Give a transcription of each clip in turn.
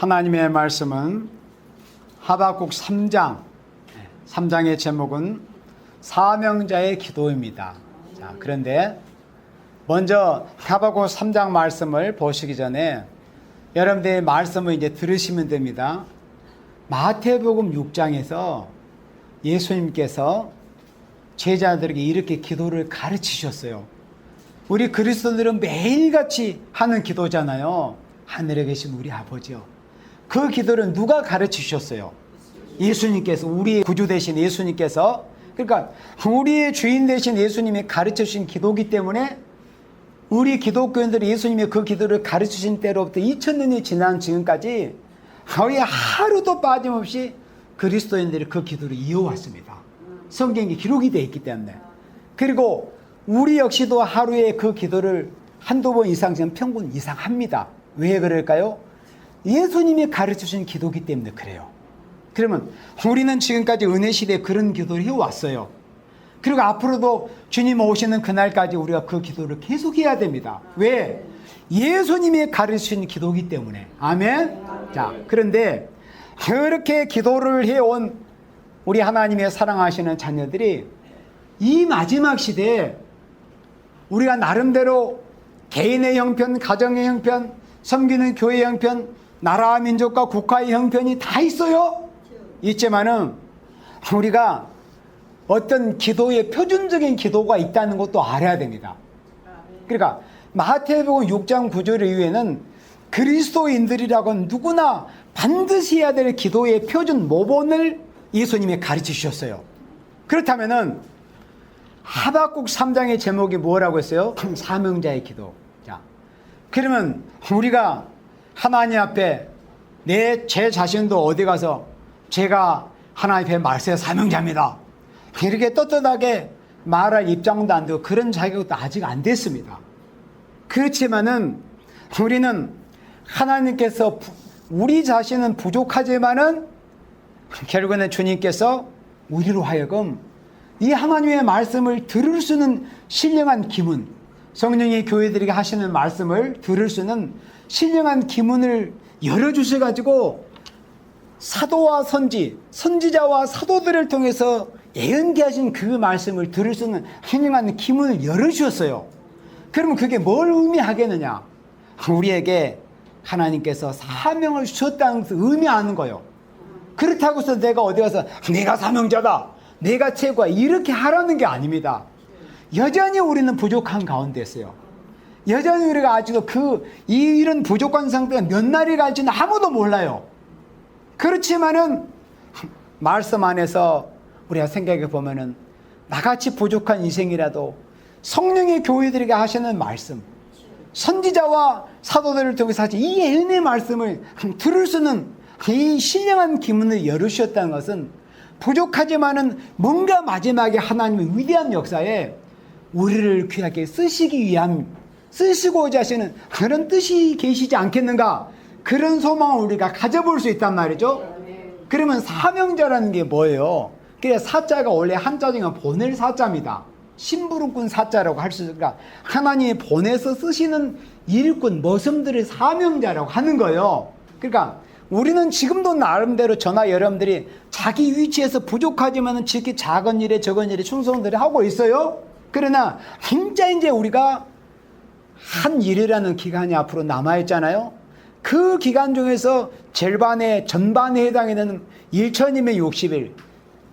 하나님의 말씀은 하박국 3장의 제목은 사명자의 기도입니다. 자, 그런데 먼저 하박국 3장 말씀을 보시기 전에 여러분들의 말씀을 이제 들으시면 됩니다. 마태복음 6장에서 예수님께서 제자들에게 이렇게 기도를 가르치셨어요. 우리 그리스도인들은 매일같이 하는 기도잖아요. 하늘에 계신 우리 아버지요. 그 기도를 누가 가르치셨어요? 예수님께서, 우리의 구주 되신 예수님께서. 그러니까 우리의 주인 되신 예수님이 가르쳐주신 기도이기 때문에 우리 기독교인들이 예수님의 그 기도를 가르치신 때로부터 2000년이 지난 지금까지 거의 하루도 빠짐없이 그리스도인들이 그 기도를 이어왔습니다. 성경에 기록이 되어 있기 때문에. 그리고 우리 역시도 하루에 그 기도를 한두 번 이상씩 평균 이상 합니다. 왜 그럴까요? 예수님이 가르쳐주신 기도이기 때문에 그래요. 그러면 우리는 지금까지 은혜 시대에 그런 기도를 해왔어요. 그리고 앞으로도 주님 오시는 그날까지 우리가 그 기도를 계속해야 됩니다. 왜? 예수님이 가르치신 기도이기 때문에. 아멘? 자, 그런데 그렇게 기도를 해온 우리 하나님의 사랑하시는 자녀들이 이 마지막 시대에 우리가 나름대로 개인의 형편, 가정의 형편, 섬기는 교회의 형편, 나라와 민족과 국가의 형편이 다 있어요. 있지만은 우리가 어떤 기도의 표준적인 기도가 있다는 것도 알아야 됩니다. 그러니까 마태복음 6장 9절 이후에는 그리스도인들이라고 누구나 반드시 해야 될 기도의 표준 모본을 예수님이 가르쳐 주셨어요. 그렇다면은 하박국 3장의 제목이 뭐라고 했어요? 사명자의 기도. 자, 그러면 우리가 하나님 앞에 제 자신도 어디 가서 제가 하나님 앞에 말세의 사명자입니다, 이렇게 떳떳하게 말할 입장도 안 되고 그런 자격도 아직 안 됐습니다. 그렇지만은 우리는 하나님께서 우리 자신은 부족하지만은 결국에는 주님께서 우리로 하여금 이 하나님의 말씀을 들을 수 있는 신령한 기문, 성령이 교회들에게 하시는 말씀을 들을 수 있는 신령한 기문을 열어주셔가지고 사도와 선지자와 사도들을 통해서 예언케하신 그 말씀을 들을 수 있는 신령한 기문을 열어주셨어요. 그러면 그게 뭘 의미하겠느냐? 우리에게 하나님께서 사명을 주셨다는 것을 의미하는 거예요. 그렇다고 해서 내가 어디 가서 내가 사명자다, 내가 최고야, 이렇게 하라는 게 아닙니다. 여전히 우리는 부족한 가운데 있어요. 여전히 우리가 아직도 이런 부족한 상태가 몇 날이 갈지는 아무도 몰라요. 그렇지만은 말씀 안에서 우리가 생각해 보면은 나같이 부족한 인생이라도 성령의 교회들에게 하시는 말씀, 선지자와 사도들을 통해서 하신 이 은혜의 말씀을 들을 수 있는 이 신령한 기문을 열으셨다는 것은 부족하지만은 뭔가 마지막에 하나님의 위대한 역사에 우리를 귀하게 쓰시고자 하시는 그런 뜻이 계시지 않겠는가? 그런 소망을 우리가 가져볼 수 있단 말이죠. 그러면 사명자라는 게 뭐예요? 그래서 사자가 원래 한자 중에 보낼 사자입니다. 심부름꾼 사자라고 할 수 있으니까 하나님이 보내서 쓰시는 일꾼, 머슴들의 사명자라고 하는 거예요. 그러니까 우리는 지금도 나름대로 저나 여러분들이 자기 위치에서 부족하지만 지극히 작은 일에 적은 일에 충성들이 하고 있어요. 그러나 진짜 이제 우리가 한 일이라는 기간이 앞으로 남아있잖아요. 그 기간 중에서 전반에 해당되는 1260일,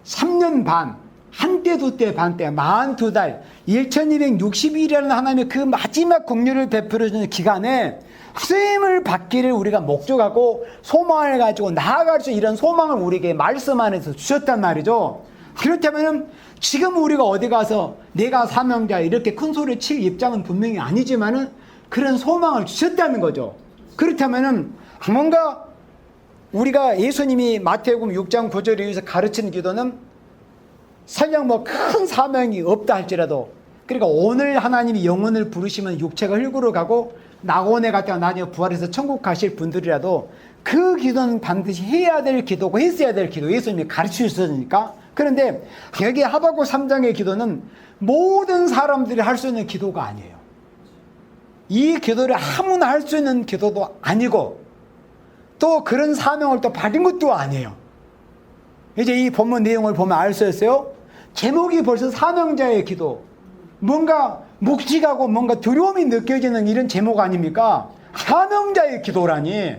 3년 반, 한때 두때 반때 42달, 1260일이라는 하나님의 그 마지막 긍휼을 베풀어주는 기간에 쓰임을 받기를 우리가 목적하고 소망을 가지고 나아갈 수, 이런 소망을 우리에게 말씀 안에서 주셨단 말이죠. 그렇다면 지금 우리가 어디 가서 내가 사명자 이렇게 큰 소리 칠 입장은 분명히 아니지만은 그런 소망을 주셨다는 거죠. 그렇다면은 뭔가 우리가 예수님이 마태복음 6장 9절에 의해서 가르치는 기도는 설령 뭐 큰 사명이 없다 할지라도, 그러니까 오늘 하나님이 영혼을 부르시면 육체가 흙으로 가고 낙원에 갔다가 나중에 부활해서 천국 가실 분들이라도 그 기도는 반드시 해야 될 기도고 했어야 될 기도, 예수님이 가르쳐 주셨으니까. 그런데 여기 하박국 3장의 기도는 모든 사람들이 할 수 있는 기도가 아니에요. 이 기도를 아무나 할 수 있는 기도도 아니고 또 그런 사명을 또 받은 것도 아니에요. 이제 이 본문 내용을 보면 알 수 있어요. 제목이 벌써 사명자의 기도. 뭔가 묵직하고 뭔가 두려움이 느껴지는 이런 제목 아닙니까? 사명자의 기도라니.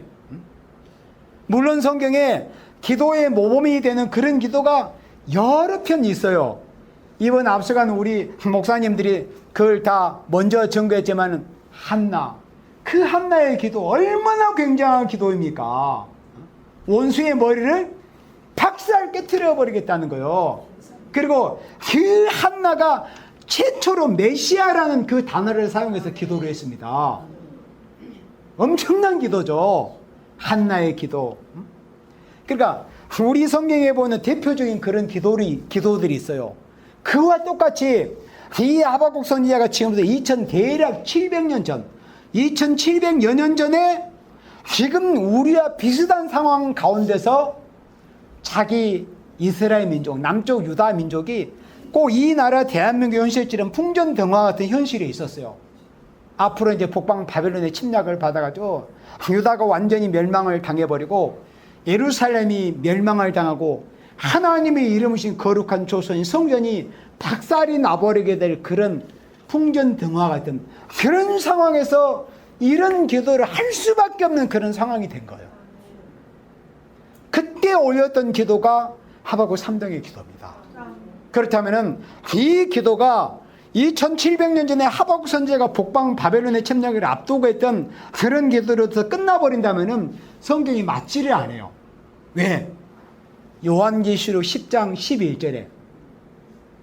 물론 성경에 기도의 모범이 되는 그런 기도가 여러 편 있어요. 이번 앞서간 우리 목사님들이 그걸 다 먼저 전거했지만 한나, 그 한나의 기도 얼마나 굉장한 기도입니까? 원수의 머리를 박살 깨트려 버리겠다는 거예요. 그리고 그 한나가 최초로 메시아라는 그 단어를 사용해서 기도를 했습니다. 엄청난 기도죠. 한나의 기도. 그러니까 우리 성경에 보는 대표적인 그런 기도들이 있어요. 그와 똑같이 이 하박국 선지자가 지금부터 대략 700년 전, 2700여 년 전에 지금 우리와 비슷한 상황 가운데서 자기 이스라엘 민족, 남쪽 유다 민족이 꼭 이 나라 대한민국 현실처럼 풍전등화 같은 현실이 있었어요. 앞으로 이제 북방 바벨론의 침략을 받아가지고 유다가 완전히 멸망을 당해버리고 예루살렘이 멸망을 당하고 하나님의 이름이신 거룩한 조선인 성전이 박살이 나버리게 될 그런 풍전등화 같은 그런 상황에서 이런 기도를 할 수밖에 없는 그런 상황이 된 거예요. 그때 올렸던 기도가 하박국 3장의 기도입니다. 그렇다면 이 기도가 2700년 전에 하박국 선지자가 북방 바벨론의 침략을 앞두고 했던 그런 기도로서 끝나버린다면 성경이 맞지를 않아요. 왜? 요한계시록 10장 11절에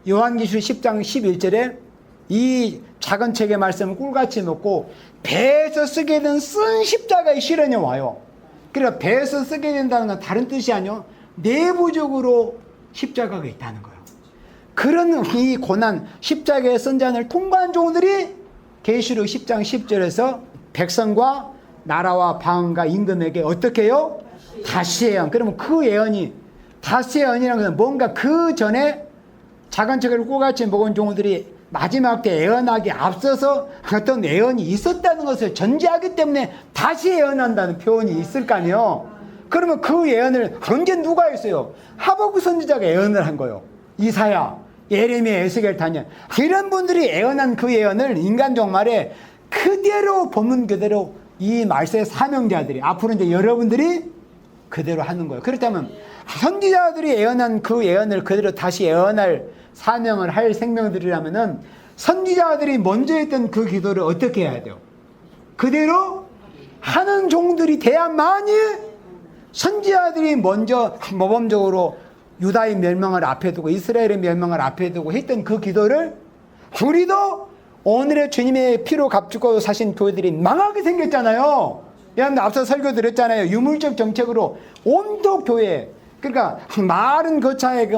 요한계시록 10장 11절에 이 작은 책의 말씀을 꿀같이 놓고 배에서 쓰게 된 쓴 십자가의 실현이 와요. 그러니까 배에서 쓰게 된다는 건 다른 뜻이 아니요, 내부적으로 십자가가 있다는 거예요. 그런 이 고난, 십자가의 쓴 잔을 통과한 종들이 계시록 10장 10절에서 백성과 나라와 방과 임금에게 어떻게 해요? 다시 예언. 그러면 그 예언이, 다시 예언이라는 것은 뭔가 그 전에 작은 책을 꿀같이 먹은 종들이 마지막 때 예언하기 앞서서 어떤 예언이 있었다는 것을 전제하기 때문에 다시 예언한다는 표현이 있을 거 아니에요. 그러면 그 예언을 언제 누가 했어요? 하박국 선지자가 예언을 한 거예요. 이사야, 예레미야, 에스겔, 다니엘, 이런 분들이 예언한 그 예언을 인간적 말에 그대로 본문 그대로 이 말세의 사명자들이 앞으로 이제 여러분들이 그대로 하는 거예요. 그렇다면 선지자들이 예언한 그 예언을 그대로 다시 예언할 사명을 할 생명들이라면은 선지자들이 먼저 했던 그 기도를 어떻게 해야 돼요? 그대로 하는 종들이 돼야만이 선지자들이 먼저 모범적으로 유다의 멸망을 앞에 두고 이스라엘의 멸망을 앞에 두고 했던 그 기도를 우리도 오늘의 주님의 피로 값주고 사신 교회들이 망하게 생겼잖아요. 여러분들 앞서 설교 드렸잖아요. 유물적 정책으로 온통 교회, 그러니까 말은 거창하게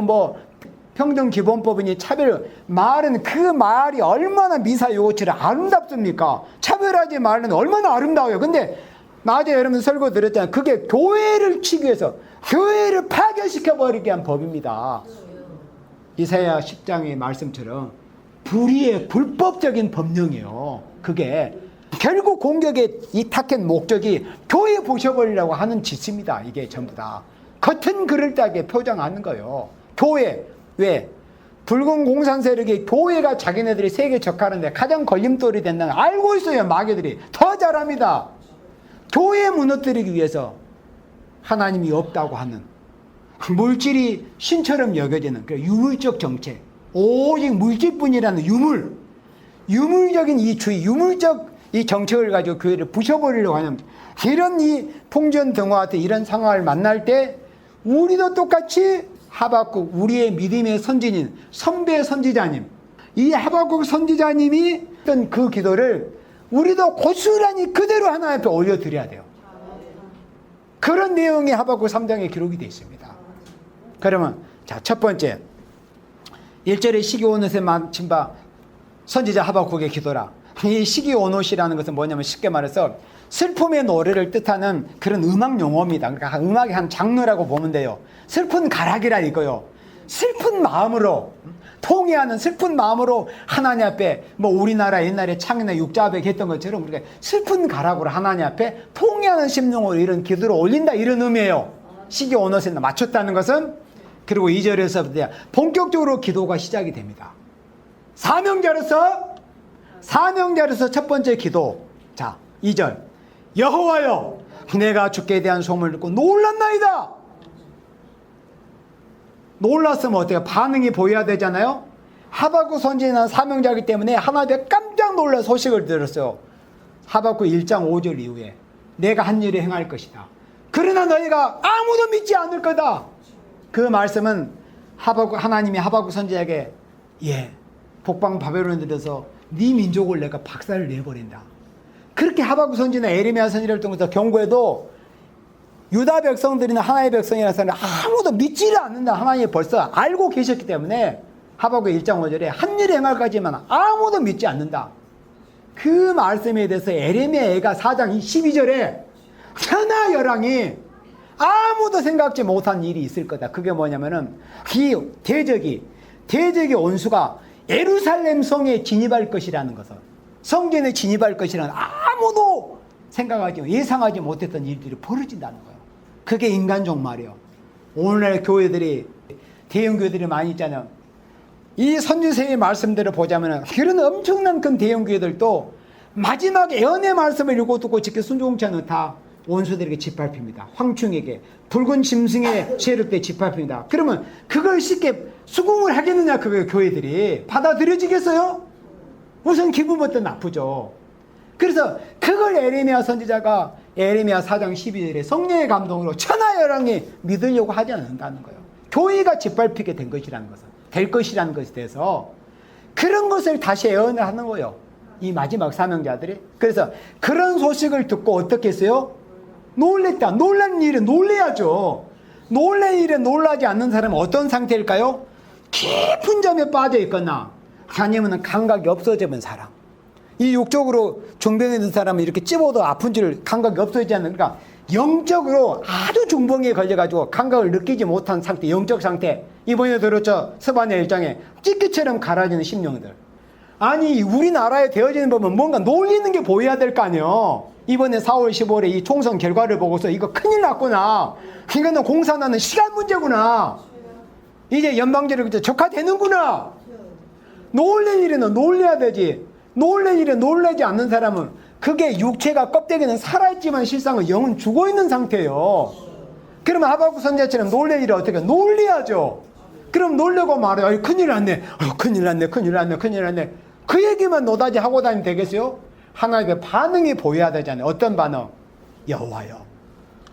평등기본법이니 차별, 말은 그 말이 얼마나 미사 요구치를 아름답습니까? 차별하지 말은 얼마나 아름다워요. 근데 낮에 여러분 설교 드렸잖아요. 그게 교회를 치기 위해서 교회를 파괴시켜버리게 한 법입니다. 이사야 10장의 말씀처럼 불의의 불법적인 법령이에요. 그게 결국 공격의 이 타켓 목적이 교회 부셔버리려고 하는 짓입니다. 이게 전부 다 겉은 그럴듯하게 표장하는 거예요. 교회, 왜? 붉은 공산 세력이 교회가 자기네들이 세계 적하는데 가장 걸림돌이 된다는 걸 알고 있어요. 마귀들이 더 잘합니다. 교회 무너뜨리기 위해서 하나님이 없다고 하는 물질이 신처럼 여겨지는 그 유물적 정책, 오직 물질뿐이라는 유물적인 이 주의, 유물적 이 정책을 가지고 교회를 부셔버리려고 하는 이런 이 풍전등화 같은 이런 상황을 만날 때 우리도 똑같이 하박국, 우리의 믿음의 선진인 선배 선지자님, 이 하박국 선지자님이 했던 그 기도를 우리도 고스란히 그대로 하나님 앞에 올려드려야 돼요. 그런 내용이 하박국 3장에 기록이 되어 있습니다. 그러면 자, 첫 번째 1절에 시기오롯에 마친 바 선지자 하박국의 기도라. 이 시기오롯이라는 것은 뭐냐면 쉽게 말해서 슬픔의 노래를 뜻하는 그런 음악 용어입니다. 그러니까 음악의 한 장르라고 보면 돼요. 슬픈 가락이라 이거요. 슬픈 마음으로 통회하는 슬픈 마음으로 하나님 앞에 뭐 우리나라 옛날에 창이나 육자백 했던 것처럼 우리가 슬픈 가락으로 하나님 앞에 통회하는 심령으로 이런 기도를 올린다 이런 의미예요. 시기 온옷에 맞췄다는 것은. 그리고 2절에서부터 본격적으로 기도가 시작이 됩니다. 사명자로서 첫 번째 기도. 자, 2절. 여호와여, 내가 주께 대한 소문을 듣고 놀랐나이다. 놀랐으면 어때요? 반응이 보여야 되잖아요. 하박국 선지자는 사명자이기 때문에 하나님께 깜짝 놀라 소식을 들었어요. 하박국 1장 5절 이후에 내가 한 일을 행할 것이다. 그러나 너희가 아무도 믿지 않을 거다. 그 말씀은 하나님이 하박국 선지자에게 북방 바벨론에 들여서 네 민족을 내가 박살을 내버린다. 그렇게 하박국 선지자나 에레미야 선지자를 통해서 경고해도 유다 백성들이나 하나님의 백성이라서는 아무도 믿지를 않는다. 하나님이 벌써 알고 계셨기 때문에 하박국 1장 5절에 한 일을 행할까지만 아무도 믿지 않는다. 그 말씀에 대해서 에레미야가 4장 12절에 천하 열왕이 아무도 생각지 못한 일이 있을 거다. 그게 뭐냐면은 이 대적이 온수가 예루살렘 성에 진입할 것이라는 것은, 성전에 진입할 것이라는 아무도 예상하지 못했던 일들이 벌어진다는 거예요. 그게 인간 종말이에요. 오늘날 교회들이, 대형 교회들이 많이 있잖아요. 이 선지서의 말씀대로 보자면 그런 엄청난 큰 대형 교회들도 마지막에 예언의 말씀을 읽고 듣고 지켜 순종치 않는 다 원수들에게 짓밟힙니다. 황충에게, 붉은 짐승의 세력대 짓밟힙니다. 그러면 그걸 쉽게 수긍을 하겠느냐, 그 교회들이 받아들여지겠어요? 우선 기분부터 나쁘죠. 그래서 그걸 에레미야 선지자가 에레미야 4장 12절에 성령의 감동으로 천하열왕이 믿으려고 하지 않는다는 거예요. 교회가 짓밟히게 될 것이라는 것에 대해서 그런 것을 다시 예언을 하는 거예요. 이 마지막 사명자들이. 그래서 그런 소식을 듣고 어떻게 했어요? 놀랬다. 놀란 일은 놀래야죠. 놀란 일에 놀라지 않는 사람은 어떤 상태일까요? 깊은 잠에 빠져 있거나 아니면 감각이 없어지는 사람. 이 육적으로 중병에 있는 사람은 이렇게 찝어도 아픈 줄 감각이 없어지지 않는, 그러니까 영적으로 아주 중병에 걸려가지고 감각을 느끼지 못한 상태, 영적 상태. 이번에 들었죠. 스바냐 1장에 찢기처럼 갈아지는 심령들. 아니 우리나라에 되어지는 법은 뭔가 놀리는 게 보여야 될 거 아니에요. 이번에 4월 15일에 이 총선 결과를 보고서 이거 큰일 났구나. 이거는 공산화는 시간 문제구나. 이제 연방제로 적화되는구나. 놀랄 일에는 놀려야 되지. 놀랄 일에 놀라지 않는 사람은 그게 육체가 껍데기는 살아있지만 실상은 영은 죽어있는 상태예요. 그러면 하박국 선지자처럼 놀랄 일을 어떻게 놀려야죠. 그럼 놀려고 말해요. 큰일 났네. 큰일 났네. 그 얘기만 노다지 하고 다니면 되겠어요? 하나님의 반응이 보여야 되잖아요. 어떤 반응? 여호와여,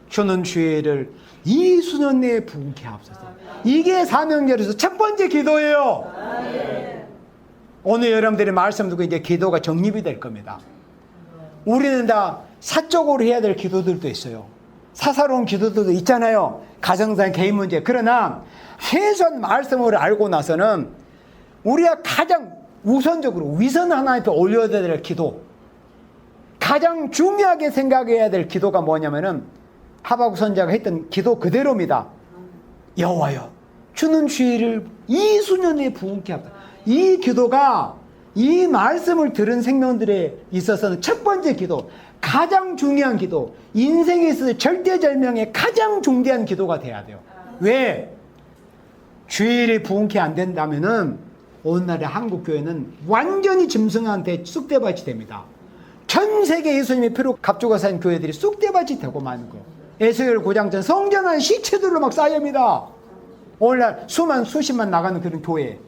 주는 주의를 이 수년 내에 부흥케 하옵소서. 이게 사명자로서 첫 번째 기도예요. 오늘 여러분들이 말씀 듣고 이제 기도가 정립이 될 겁니다. 우리는 다 사적으로 해야 될 기도들도 있어요. 사사로운 기도들도 있잖아요. 가정상 개인 문제. 그러나 최소한 말씀을 알고 나서는 우리가 가장 우선적으로 위선 하나님 앞에 올려야 될 기도, 가장 중요하게 생각해야 될 기도가 뭐냐면은 하박국 선지자가 했던 기도 그대로입니다. 여호와여, 주는 주의를 이 수년에 부흥케 하옵소서. 이 기도가 이 말씀을 들은 생명들에 있어서는 첫 번째 기도, 가장 중요한 기도, 인생에 있어서 절대절명의 가장 중대한 기도가 돼야 돼요. 왜? 주일이 부흥케 안 된다면은 오늘날의 한국교회는 완전히 짐승한테 쑥대밭이 됩니다. 전 세계 예수님의 피로 값주고 산 교회들이 쑥대밭이 되고 마는 거. 에스겔 9장 전 성전한 시체들로 막 쌓여입니다. 오늘날 수십만 나가는 그런 교회.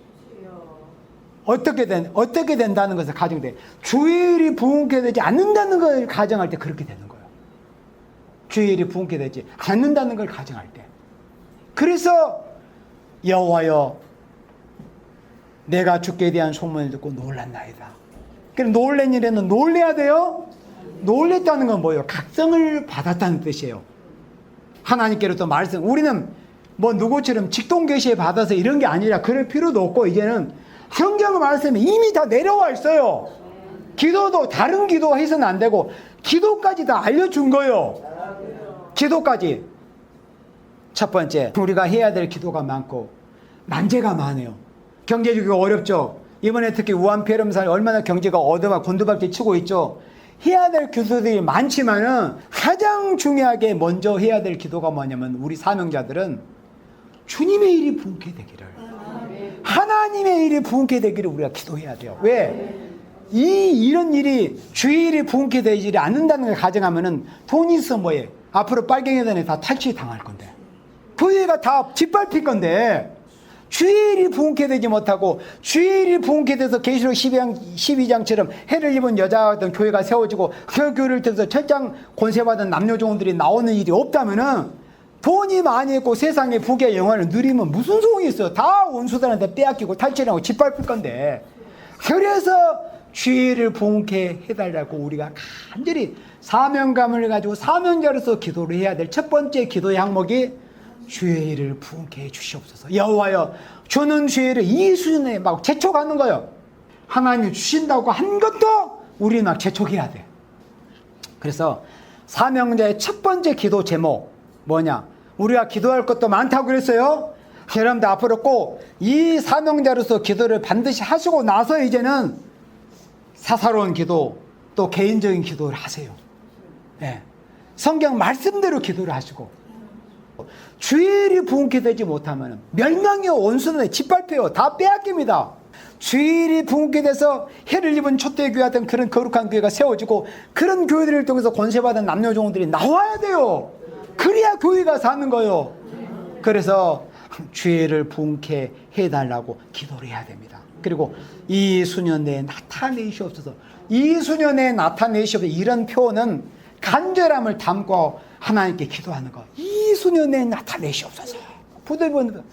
어떻게 된다는 것을 가정돼. 주일이 부흥케 되지 않는다는 걸 가정할 때 그렇게 되는 거예요. 주일이 부흥케 되지 않는다는 걸 가정할 때. 그래서 여호와여, 내가 주께 대한 소문을 듣고 놀랐나이다. 그럼 놀란 일에는 놀래야 돼요. 놀랬다는 건 뭐예요? 각성을 받았다는 뜻이에요. 하나님께로부터 말씀. 우리는 뭐 누구처럼 직동계시에 받아서 이런 게 아니라 그럴 필요도 없고, 이제는 성경 말씀이 이미 다 내려와 있어요. 기도도 다른 기도 해서는 안 되고 기도까지 다 알려준 거예요. 기도까지. 첫 번째, 우리가 해야 될 기도가 많고 난제가 많아요. 경제적으로 어렵죠. 이번에 특히 우한 폐렴사에 얼마나 경제가 어두워 곤두박질 치고 있죠. 해야 될 기도들이 많지만은 가장 중요하게 먼저 해야 될 기도가 뭐냐면 우리 사명자들은 주님의 일이 부흥케 되기를, 하나님의 일이 부흥케 되기를 우리가 기도해야 돼요. 왜? 이런 일이 주의 일이 부흥케 되지 않는다는 걸 가정하면은 돈이 있어 뭐해? 앞으로 빨갱이단에 다 탈취 당할 건데, 교회가 다 짓밟힐 건데, 주의 일이 부흥케 되지 못하고 주의 일이 부흥케 돼서 계시록 12장처럼 해를 입은 여자던 교회가 세워지고 그 교회를 통해서 철장 권세받은 남녀종들이 나오는 일이 없다면은 돈이 많이 있고 세상의 부귀의 영화를 누리면 무슨 소용이 있어요? 다 원수들한테 빼앗기고 탈취하고 짓밟힐 건데, 그래서 주의 일을 부흥케 해달라고 우리가 간절히 사명감을 가지고 사명자로서 기도를 해야 될 첫 번째 기도의 항목이 주의 일을 부흥케 해 주시옵소서. 여호와여, 주는 주의 일을 이 수준에 막 재촉하는 거예요. 하나님이 주신다고 한 것도 우리 막 재촉해야 돼. 그래서 사명자의 첫 번째 기도 제목 뭐냐? 우리가 기도할 것도 많다고 그랬어요. 여러분들 앞으로 꼭 이 사명자로서 기도를 반드시 하시고 나서 이제는 사사로운 기도, 또 개인적인 기도를 하세요. 네. 성경 말씀대로 기도를 하시고, 주의 일이 부흥케 되지 못하면 멸망의 원수는 짓밟혀요. 다 빼앗깁니다. 주의 일이 부흥케 돼서 해를 입은 초대교회 같은 그런 거룩한 교회가 세워지고, 그런 교회들을 통해서 권세받은 남녀종들이 나와야 돼요. 그래야 교회가 사는 거예요. 그래서 주의 일을 부흥케 해달라고 기도를 해야 됩니다. 그리고 이 수년 내에 나타내시옵소서. 이 수년 내에 나타내시옵소서. 이런 표현은 간절함을 담고 하나님께 기도하는 거. 이 수년 내에 나타내시옵소서. 부들부들.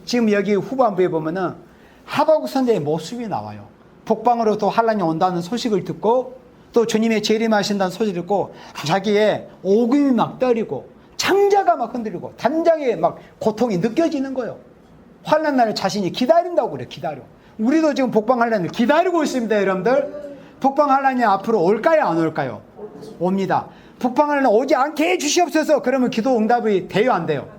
지금 여기 후반부에 보면은 하박국 선지자의 모습이 나와요. 북방으로 또 환란이 온다는 소식을 듣고, 또 주님의 재림하신다는 소식을 듣고 자기의 오금이 막 떨리고 창자가 막 흔들리고 단장에 막 고통이 느껴지는 거예요. 환란 날을 자신이 기다린다고 그래. 기다려. 우리도 지금 북방 환란을 기다리고 있습니다. 여러분들, 북방 환란이 앞으로 올까요, 안 올까요? 옵니다. 북방 환란이 오지 않게 해주시옵소서. 그러면 기도 응답이 돼요, 안 돼요?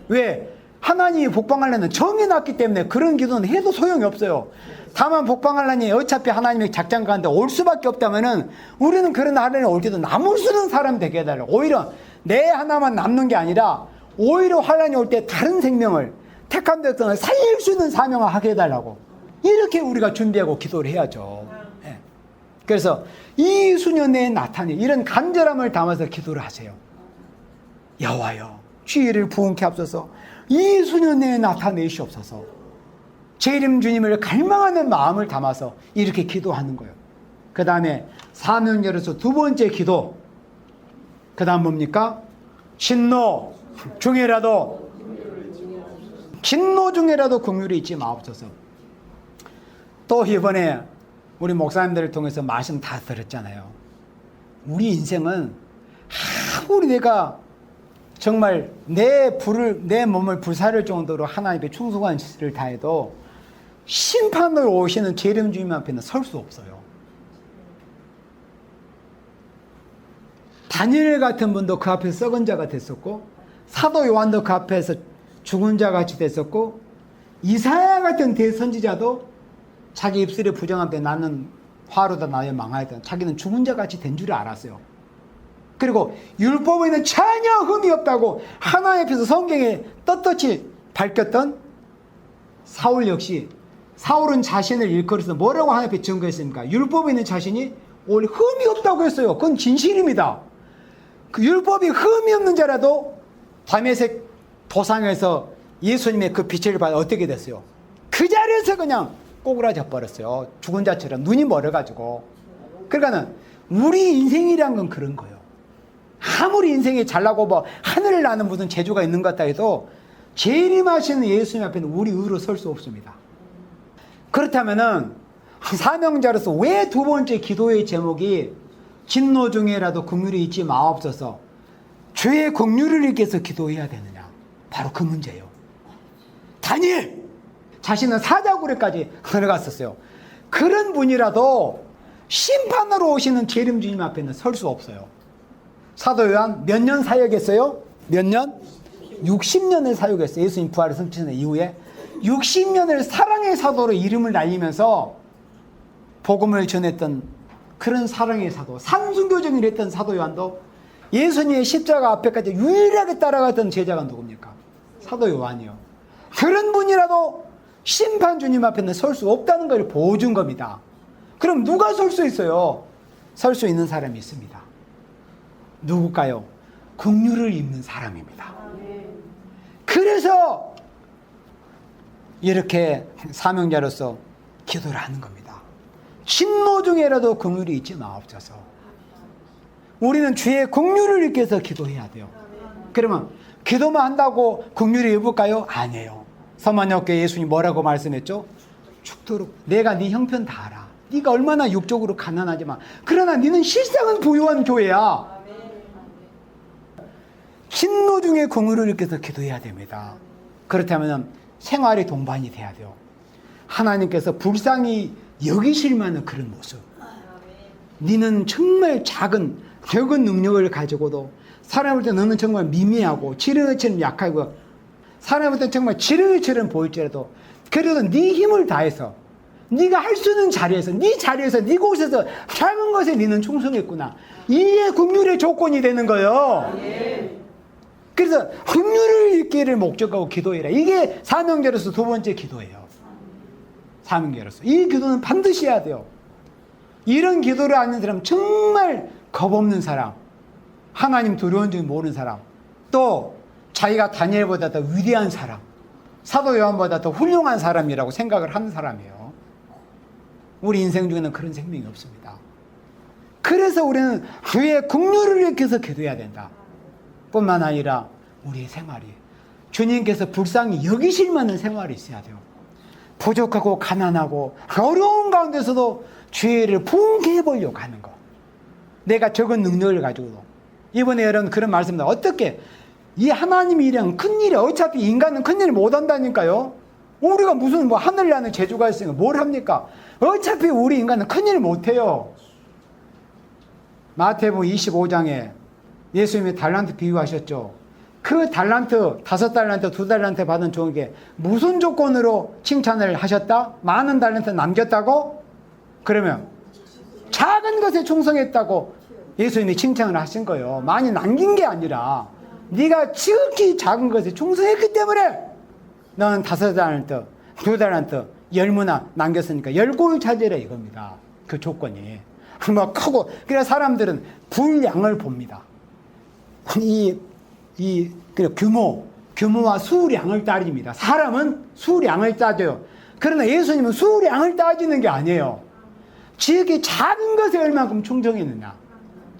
왜? 하나님이 북방 환란은 정해놨기 때문에 그런 기도는 해도 소용이 없어요. 다만 북방 환란이 어차피 하나님의 작전 가운데 올 수밖에 없다면은 우리는 그런 환란이 올 때도 남을 수 있는 사람 되게 해달라고. 오히려 내 하나만 남는 게 아니라 오히려 환란이 올 때 다른 생명을, 택한 백성을 살릴 수 있는 사명을 하게 해달라고. 이렇게 우리가 준비하고 기도를 해야죠. 네. 그래서 이 수년 내에 나타내 이런 간절함을 담아서 기도를 하세요. 여호와여, 주의 일을 부흥케 하옵소서. 이 수년 내에 나타내시옵소서. 재림 주님을 갈망하는 마음을 담아서 이렇게 기도하는 거예요. 그 다음에 사명자로서 두 번째 기도. 그 다음 뭡니까? 진노 중에라도 긍휼이 있지 마옵소서. 또 이번에 우리 목사님들을 통해서 말씀 다 들었잖아요. 우리 인생은 아무리 내가 정말 내 몸을 불사를 정도로 하나님께 충성한 짓을 다해도 심판으로 오시는 재림 주님 앞에는 설 수 없어요. 다니엘 같은 분도 그 앞에서 썩은 자가 됐었고, 사도 요한도 그 앞에서 죽은 자 같이 됐었고, 이사야 같은 대선지자도 자기 입술에 부정한 때 나는 화로다 나의 망하였다. 자기는 죽은 자 같이 된 줄 알았어요. 그리고 율법에는 전혀 흠이 없다고 하나님 앞에서 성경에 떳떳이 밝혔던 사울 역시, 사울은 자신을 일컬어서 뭐라고 하나님 앞에 증거했습니까? 율법에 있는 자신이 원래 흠이 없다고 했어요. 그건 진실입니다. 그 율법이 흠이 없는 자라도 다메섹 도상에서 예수님의 그 빛을 받아 어떻게 됐어요? 그 자리에서 그냥 꼬그라져 버렸어요. 죽은 자처럼 눈이 멀어가지고. 그러니까는 우리 인생이란 건 그런 거예요. 아무리 인생이 잘나고 뭐 하늘을 나는 무슨 재주가 있는 것 같다 해도 재림하시는 예수님 앞에는 우리 의로 설 수 없습니다. 그렇다면은 사명자로서 왜 두 번째 기도의 제목이 진노 중에라도 긍휼이 있지 마옵소서, 죄의 긍휼을 일깨서 기도해야 되느냐? 바로 그 문제예요. 다니엘 자신은 사자굴에까지 들어갔었어요. 그런 분이라도 심판으로 오시는 재림 주님 앞에는 설 수 없어요. 사도 요한 몇 년 사역했어요? 몇 년? 60년을 사역했어요. 예수님 부활을 성취한 이후에 60년을 사랑의 사도로 이름을 날리면서 복음을 전했던 그런 사랑의 사도, 산순교적인 했던 사도 요한도 예수님의 십자가 앞에까지 유일하게 따라갔던 제자가 누굽니까? 사도 요한이요. 그런 분이라도 심판 주님 앞에는 설 수 없다는 걸 보여준 겁니다. 그럼 누가 설 수 있어요? 설 수 있는 사람이 있습니다. 누굴까요? 긍휼을 입는 사람입니다. 그래서 이렇게 사명자로서 기도를 하는 겁니다. 진노 중에라도 긍휼이 있지 마옵소서. 우리는 주의 긍휼을 입기 위해서 기도해야 돼요. 그러면 기도만 한다고 긍휼이 입을까요? 아니에요. 서만역교회 예수님 뭐라고 말씀했죠? 죽도록 내가 네 형편 다 알아. 네가 얼마나 육적으로 가난하지만 그러나 네는 실상은 부유한 교회야. 진노 중에 긍휼을 입기 위해서 기도해야 됩니다. 그렇다면 생활이 동반이 돼야 돼요. 하나님께서 불쌍히 여기실 만한 그런 모습. 너는 정말 적은 능력을 가지고도 사람을 때 너는 정말 미미하고 지렁이처럼 약하고 사람을 때 정말 지렁이처럼 보일지라도 그래도 네 힘을 다해서 네가 할 수 있는 자리에서 네 자리에서 네 곳에서 작은 것에 너는 충성했구나. 이게 긍휼의 조건이 되는 거예요. 그래서 긍휼을 입기를 목적하고 기도해라. 이게 사명자로서 두 번째 기도예요. 사명자로서 이 기도는 반드시 해야 돼요. 이런 기도를 하는 사람 정말 겁없는 사람, 하나님 두려운 줄 모르는 사람, 또 자기가 다니엘보다 더 위대한 사람, 사도 요한보다 더 훌륭한 사람이라고 생각을 하는 사람이에요. 우리 인생 중에는 그런 생명이 없습니다. 그래서 우리는 주의 긍휼을 일으켜서 기도해야 된다. 뿐만 아니라 우리의 생활이 주님께서 불쌍히 여기실 만한 생활이 있어야 돼요. 부족하고 가난하고 어려운 가운데서도 죄를 부흥케 해보려고 하는 거. 내가 적은 능력을 가지고도. 이번에 여러분 그런 말씀입니다. 어떻게 이 하나님이 일은 큰일이야. 어차피 인간은 큰일 못한다니까요. 우리가 무슨 뭐 하늘 나는 재주가 있으니까 뭘 합니까? 어차피 우리 인간은 큰일 못해요. 마태복음 25장에 예수님이 달란트 비유하셨죠. 그 달란트, 5달란트, 2달란트 받은 종에게 무슨 조건으로 칭찬을 하셨다? 많은 달란트 남겼다고? 그러면 작은 것에 충성했다고 예수님이 칭찬을 하신 거예요. 많이 남긴 게 아니라 네가 지극히 작은 것에 충성했기 때문에 너는 5달란트, 2달란트, 10문화 남겼으니까 10골 차지해라 이겁니다. 그 조건이. 뭐 크고, 그래서 사람들은 분량을 봅니다. 규모와 수량을 따집니다. 사람은 수량을 따져요. 그러나 예수님은 수량을 따지는 게 아니에요. 지극히 작은 것에 얼만큼 충성했느냐.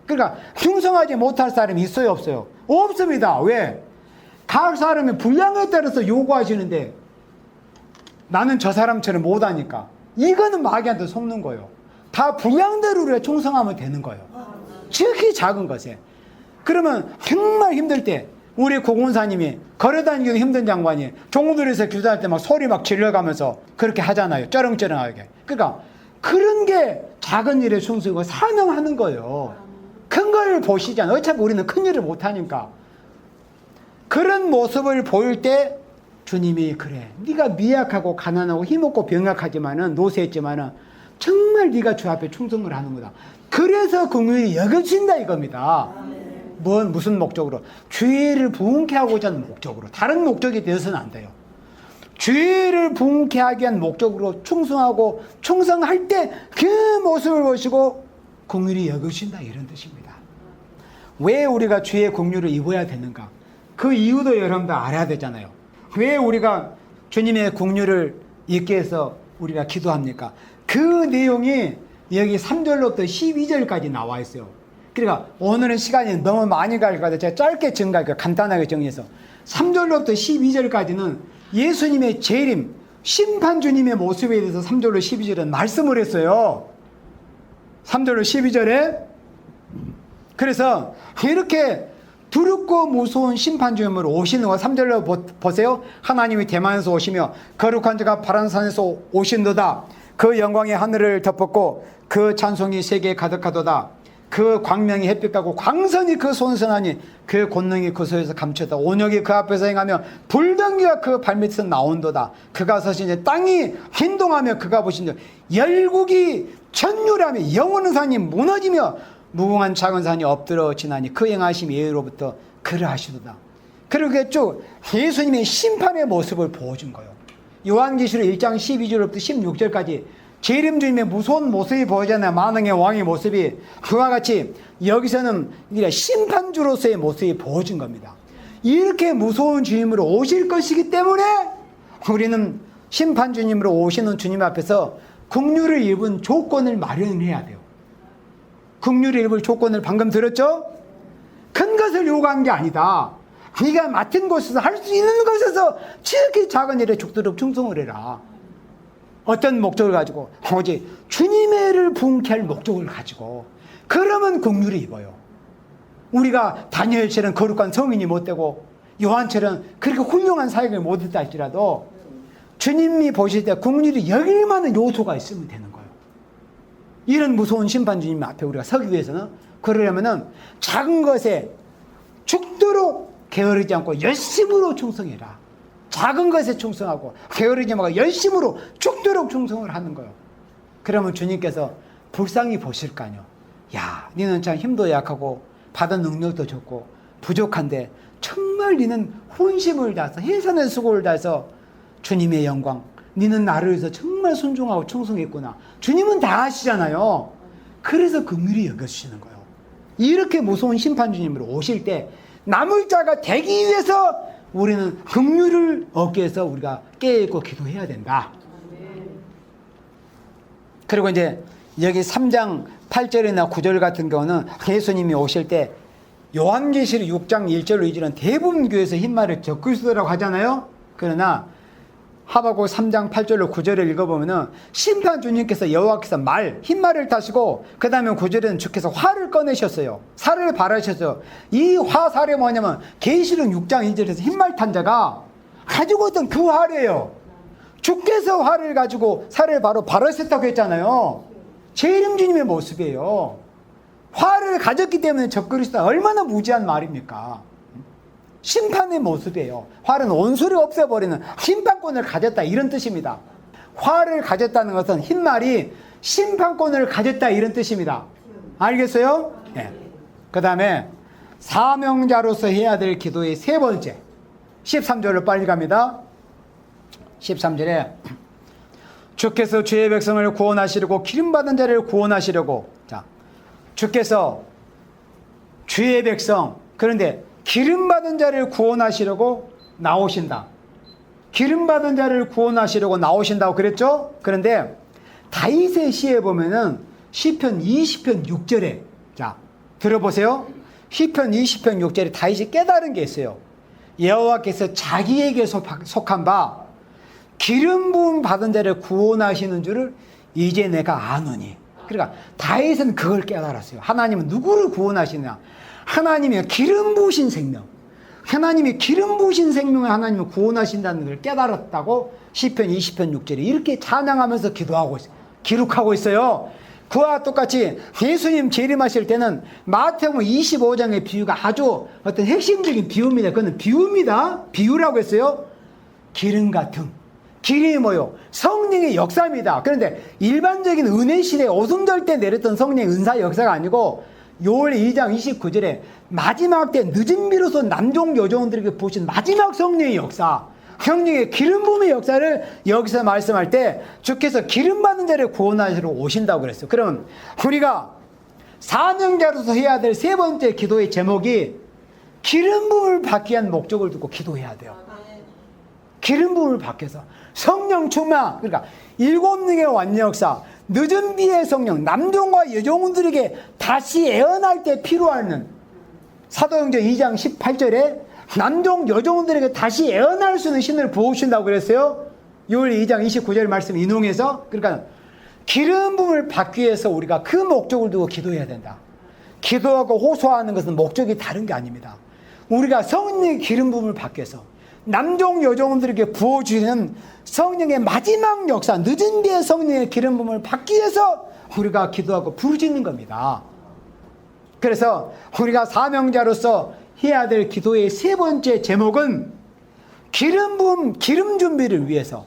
그러니까 충성하지 못할 사람이 있어요, 없어요? 없습니다. 왜? 각 사람의 분량에 따라서 요구하시는데 나는 저 사람처럼 못하니까. 이거는 마귀한테 속는 거예요. 다 분량대로 우리가 충성하면 되는 거예요. 지극히 작은 것에. 그러면 정말 힘들 때 우리 고군사님이 걸어다니기도 힘든 장관이 종들에서 기도할 때 막 소리 막 질러가면서 그렇게 하잖아요. 쩌렁쩌렁하게. 그러니까 그런 게 작은 일에 충성이고 사명하는 거예요. 큰 걸 보시잖아요. 어차피 우리는 큰 일을 못하니까. 그런 모습을 보일 때 주님이 그래. 네가 미약하고 가난하고 힘없고 병약하지만은 노쇠했지만은 정말 네가 주 앞에 충성을 하는 거다. 그래서 긍휼히 여겨진다 이겁니다. 무슨 목적으로? 죄를 부흥케 하고자 하는 목적으로. 다른 목적이 되어서는 안 돼요. 죄를 부흥케 하기 위한 목적으로 충성하고 충성할 때 그 모습을 보시고 긍휼히 여기신다 이런 뜻입니다. 왜 우리가 주의 긍휼을 입어야 되는가? 그 이유도 여러분들 알아야 되잖아요. 왜 우리가 주님의 긍휼을 입기 위해서 우리가 기도합니까? 그 내용이 여기 3절로부터 12절까지 나와 있어요. 그러니까 오늘은 시간이 너무 많이 갈 것 같아서 제가 짧게 정리할게요. 간단하게 정리해서 3절로부터 12절까지는 예수님의 재림, 심판 주님의 모습에 대해서 3절로 12절은 말씀을 했어요. 3절로 12절에 그래서 이렇게 두렵고 무서운 심판 주님으로 오시는 거 3절로 보세요. 하나님이 대만에서 오시며 거룩한 자가 파란 산에서 오신도다. 그 영광이 하늘을 덮었고 그 찬송이 세계에 가득하도다. 그 광명이 햇빛 가고 광선이 그 손선하니 그 권능이 그 소에서 감췄다. 온역이 그 앞에서 행하며 불덩이가 그 발밑에서 나온도다. 그가 서시니 땅이 hin동하며 그가 보시니 열국이 천류라며 영원한 산이 무너지며 무궁한 작은 산이 엎드러 지나니 그 행하심 예로부터 그러하시도다. 그렇게 쭉 예수님의 심판의 모습을 보여준 거예요. 요한계시록 1장 12절부터 16절까지 재림주님의 무서운 모습이 보이잖아요. 만왕의 왕의 모습이. 그와 같이 여기서는 심판주로서의 모습이 보여진 겁니다. 이렇게 무서운 주님으로 오실 것이기 때문에 우리는 심판주님으로 오시는 주님 앞에서 긍휼을 입은 조건을 마련해야 돼요. 긍휼을 입을 조건을 방금 들었죠? 큰 것을 요구한 게 아니다. 네가 맡은 곳에서 할 수 있는 것에서 지극히 작은 일에 죽도록 충성을 해라. 어떤 목적을 가지고? 오직 주님의 일을 부응케 할 목적을 가지고. 그러면 긍휼을 입어요. 우리가 다니엘처럼 거룩한 성인이 못 되고 요한처럼 그렇게 훌륭한 사역을 못 했다 할지라도 주님이 보실 때 긍휼이 여길 만한 요소가 있으면 되는 거예요. 이런 무서운 심판 주님 앞에 우리가 서기 위해서는 그러려면은 작은 것에 죽도록 게으르지 않고 열심으로 충성해라. 작은 것에 충성하고 게으르지 말고 열심으로 죽도록 충성을 하는 거예요. 그러면 주님께서 불쌍히 보실 거 아니요. 야, 너는 참 힘도 약하고 받은 능력도 적고 부족한데 정말 너는 혼심을 다해서 해산의 수고를 다해서 주님의 영광, 너는 나를 위해서 정말 순종하고 충성했구나. 주님은 다 아시잖아요. 그래서 긍휼히 여겨주시는 거예요. 이렇게 무서운 심판 주님으로 오실 때 남을 자가 되기 위해서 우리는 긍휼을 얻기 위해서 우리가 깨어있고 기도해야 된다. 그리고 이제 여기 3장 8절이나 9절 같은 경우는 예수님이 오실 때 요한계시록 6장 1절로 2절은 대부분 교회에서 흰말을 적글 쓰더라고 하잖아요. 그러나 하박국 3장 8절로 9절을 읽어보면은 심판 주님께서 여호와께서 흰말을 타시고 그 다음에 9절에는 주께서 활을 꺼내셨어요. 살을 발하셨어요. 이 화살이 뭐냐면 계시록 6장 1절에서 흰말 탄 자가 가지고 있던 그 활이에요. 주께서 활을 가지고 살을 바로 발하셨다고 했잖아요. 재림 주님의 모습이에요. 활을 가졌기 때문에 적그리스도가 얼마나 무지한 말입니까? 심판의 모습이에요. 활은 원수를 없애버리는 심판권을 가졌다 이런 뜻입니다. 활을 가졌다는 것은 흰말이 심판권을 가졌다 이런 뜻입니다. 알겠어요? 네. 그 다음에 사명자로서 해야 될 기도의 세 번째 13절로 빨리 갑니다. 13절에 주께서 주의 백성을 구원하시려고 기름받은 자를 구원하시려고. 자, 주께서 주의 백성, 그런데 기름받은 자를 구원하시려고 나오신다. 기름받은 자를 구원하시려고 나오신다고 그랬죠? 그런데 다윗의 시에 보면은 시편 20편 6절에 자 들어보세요. 시편 20편 6절에 다윗이 깨달은 게 있어요. 여호와께서 자기에게 속한 바 기름 부음 받은 자를 구원하시는 줄을 이제 내가 아노니. 그러니까 다윗은 그걸 깨달았어요. 하나님은 누구를 구원하시냐? 하나님의 기름 부으신 생명, 하나님의 기름 부으신 생명을 하나님을 구원하신다는 걸 깨달았다고 시편 20편 6절에 이렇게 찬양하면서 기도하고 있어요. 기록하고 있어요. 그와 똑같이 예수님 재림하실 때는 마태복음 25장의 비유가 아주 어떤 핵심적인 비유입니다. 그건 비유입니다. 비유라고 했어요. 기름 같은 기름이 뭐요? 성령의 역사입니다. 그런데 일반적인 은혜 시대 오순절 때 내렸던 성령의 은사 역사가 아니고 요엘 2장 29절에 마지막 때 늦은 비로소 남종 여종들에게 부으신 마지막 성령의 역사, 성령의 기름 부음의 역사를 여기서 말씀할 때 주께서 기름 받는 자를 구원하시러 오신다고 그랬어요. 그러면 우리가 사명자로서 해야 될 세 번째 기도의 제목이 기름 부음을 받기 위한 목적을 두고 기도해야 돼요. 기름 부음을 받기 위해서 성령 충만, 그러니까 일곱 능의 완전 역사, 늦은 비의 성령, 남종과 여종들에게 다시 애어날 때 필요한 사도행전 2장 18절에 남종 여종들에게 다시 애어날 수 있는 신을 부으신다고 그랬어요. 요엘 2장 29절 말씀 인용해서. 그러니까 기름 부음을 받기 위해서 우리가 그 목적을 두고 기도해야 된다. 기도하고 호소하는 것은 목적이 다른 게 아닙니다. 우리가 성령의 기름 부음을 받기 위해서 남종 여종들에게 부어주시는 성령의 마지막 역사, 늦은 비의 성령의 기름 부음을 받기 위해서 우리가 기도하고 부르짖는 겁니다. 그래서 우리가 사명자로서 해야 될 기도의 세 번째 제목은 기름 부음, 기름 준비를 위해서.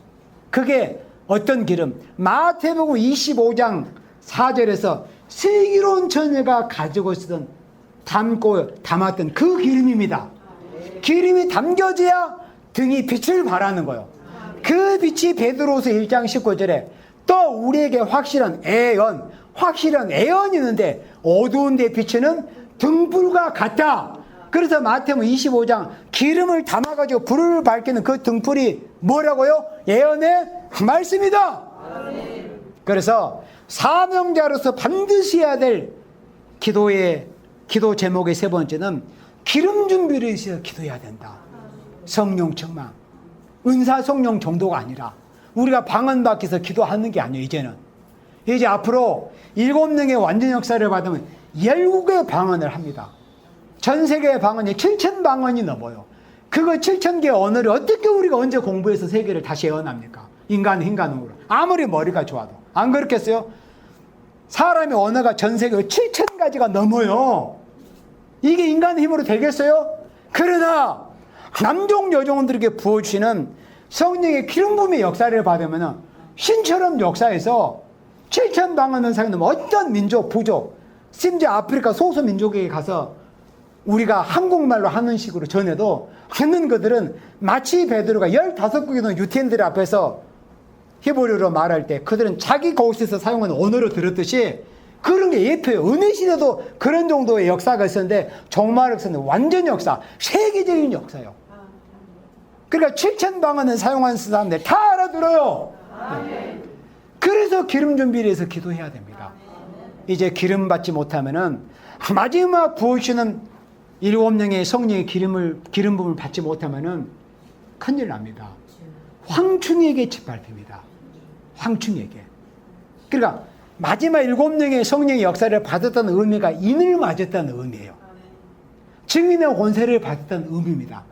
그게 어떤 기름? 마태복음 25장 4절에서 슬기로운 처녀가 가지고 있었던 담았던 그 기름입니다. 기름이 담겨져야 등이 빛을 발하는 거예요. 그 빛이 베드로서 1장 19절에 또 우리에게 확실한 애언이 있는데 어두운 데 비추는 등불과 같다. 그래서 마태복음 25장 기름을 담아가지고 불을 밝히는 그 등불이 뭐라고요? 예언의 말씀이다. 그래서 사명자로서 반드시 해야 될 기도 제목의 세 번째는 기름 준비를 위해서 기도해야 된다. 성령 충만, 은사 성령 정도가 아니라 우리가 방언 받기서 기도하는 게 아니에요. 이제 앞으로 7명의 완전 역사를 받으면 17개의 방언을 합니다. 전 세계의 방언이 7,000방언이 넘어요. 그거 7,000개의 언어를 어떻게 우리가 언제 공부해서 세계를 다시 예언합니까? 인간으로. 아무리 머리가 좋아도. 안 그렇겠어요? 사람의 언어가 전 세계 7,000가지가 넘어요. 이게 인간의 힘으로 되겠어요? 그러나 남종 여종들에게 부어주시는 성령의 기름 부음의 역사를 받으면 신처럼 역사해서 7,000방언을 사용하는 어떤 민족, 부족, 심지어 아프리카 소수민족에게 가서 우리가 한국말로 하는 식으로 전해도 하는 그들은 마치 베드로가 15국의 넘는 유태인들 앞에서 히브리어로 말할 때 그들은 자기 곳에서 사용하는 언어로 들었듯이 그런 게 예표예요. 은혜 시대도 그런 정도의 역사가 있었는데 종말역사는 완전 역사, 세계적인 역사예요. 그러니까 7,000방언을 사용하는 사람들 다 알아들어요. 그래서 기름 준비를 해서 기도해야 됩니다. 이제 기름 받지 못하면은 마지막 부으시는 7명의 성령의 기름 부음을 받지 못하면은 큰일 납니다. 황충에게 짓밟힙니다. 황충에게. 그러니까 마지막 7명의 성령의 역사를 받았다는 의미가 인을 맞았다는 의미예요. 증인의 권세를 받았다는 의미입니다.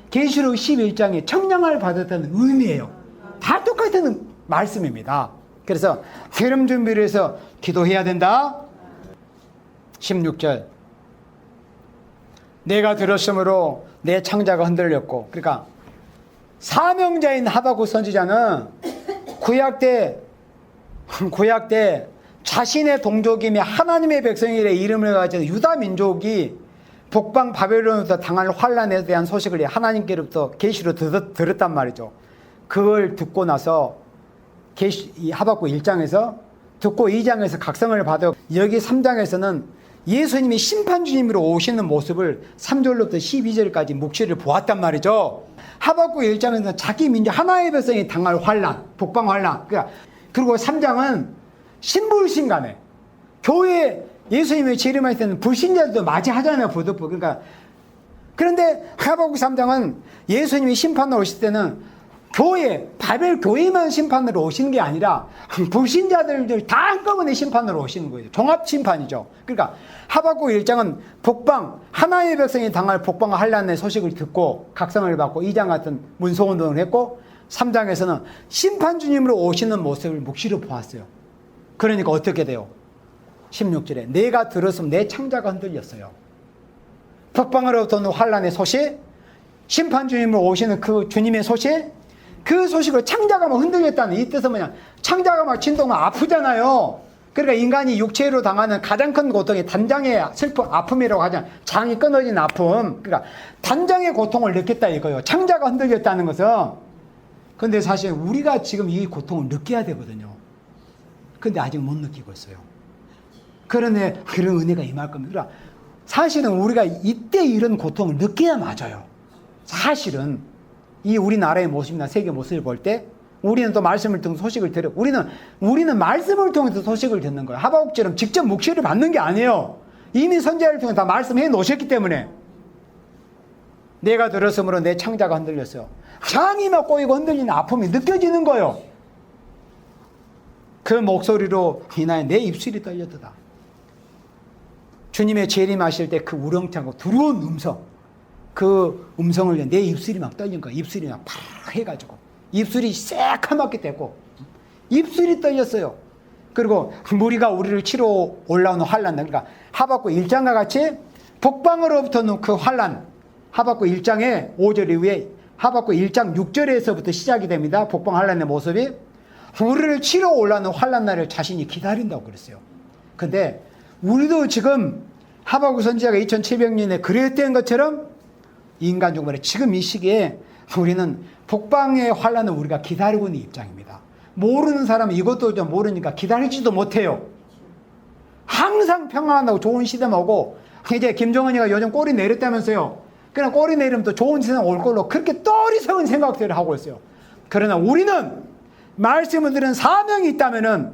계시록 11장에 청량을 받았다는 의미예요. 다 똑같은 말씀입니다. 그래서 기름 준비를 해서 기도해야 된다. 16절 내가 들었으므로 내 창자가 흔들렸고, 그러니까 사명자인 하박국 선지자는 구약 때 자신의 동족이며 하나님의 백성이라 이름을 가진 유다 민족이 북방 바벨론으로부터 당할 환란에 대한 소식을 하나님께로부터 계시로 들었단 말이죠. 그걸 듣고 나서 하박국 1장에서 듣고 2장에서 각성을 받아 여기 3장에서는 예수님이 심판주님으로 오시는 모습을 3절로부터 12절까지 묵시를 보았단 말이죠. 하박국 1장에서는 자기 민족 하나의 백성이 당할 환란, 북방 환란. 그리고 3장은 신불신간에 교회 예수님의 재림할 때는 불신자들도 맞이하잖아요. 부득부. 그런데 하박국 3장은 예수님이 심판으로 오실 때는 바벨 교회만 심판으로 오시는 게 아니라 불신자들 다 한꺼번에 심판으로 오시는 거예요. 종합 심판이죠. 그러니까 하박국 1장은 하나의 백성이 당할 북방 환란의 소식을 듣고 각성을 받고 2장 같은 문소운동을 했고 3장에서는 심판주님으로 오시는 모습을 묵시로 보았어요. 그러니까 어떻게 돼요? 16절에 내가 들었으면 내 창자가 흔들렸어요. 북방으로부터 오는 환란의 소식, 심판주님으로 오시는 그 주님의 소식, 그 소식을 창자가 막 흔들렸다는 이 뜻은 뭐냐? 창자가 막 진동하면 아프잖아요. 그러니까 인간이 육체로 당하는 가장 큰 고통이 단장의 아픔이라고 하잖아요. 장이 끊어진 아픔. 그러니까 단장의 고통을 느꼈다 이거예요. 창자가 흔들렸다는 것은. 근데 사실 우리가 지금 이 고통을 느껴야 되거든요. 근데 아직 못 느끼고 있어요. 그러네 그런 은혜가 임할 겁니다. 그러니까 사실은 우리가 이때 이런 고통을 느껴야 맞아요. 사실은 이 우리나라의 모습이나 세계 모습을 볼 때 우리는 또 말씀을 통해 소식을 들어. 우리는 말씀을 통해서 소식을 듣는 거예요. 하박국처럼 직접 묵시를 받는 게 아니에요. 이미 선지자를 통해 다 말씀해 놓으셨기 때문에. 내가 들었으므로 내 창자가 흔들렸어요. 장이 막 꼬이고 흔들리는 아픔이 느껴지는 거예요. 그 목소리로 인하여 내 입술이 떨렸도다. 주님의 재림하실 때 그 우렁차고 두려운 음성, 그 음성을 내 입술이 막 떨린 거야. 입술이 막 파랗게 해가지고 입술이 새카맣게 됐고 입술이 떨렸어요. 그리고 무리가 우리를 치러 올라오는 환란. 그러니까 하박국 1장과 같이 북방으로부터는 그 환란. 하박국 1장의 5절 이후에 하박국 1장 6절에서부터 시작이 됩니다. 북방 환란의 모습이. 우리를 치러 올라오는 환란 날을 자신이 기다린다고 그랬어요. 근데 우리도 지금 하박국 선지자가 2700년에 그랬던 것처럼 인간 중간에 지금 이 시기에 우리는 북방의 환란을 우리가 기다리고 있는 입장입니다. 모르는 사람은 이것도 좀 모르니까 기다리지도 못해요. 항상 평안하고 좋은 시대만 오고, 이제 김정은이가 요즘 꼬리 내렸다면서요. 그냥 꼬리 내리면 또 좋은 세상 올 걸로 그렇게 떠리석은 생각들을 하고 있어요. 그러나 우리는 말씀을 들은 사명이 있다면은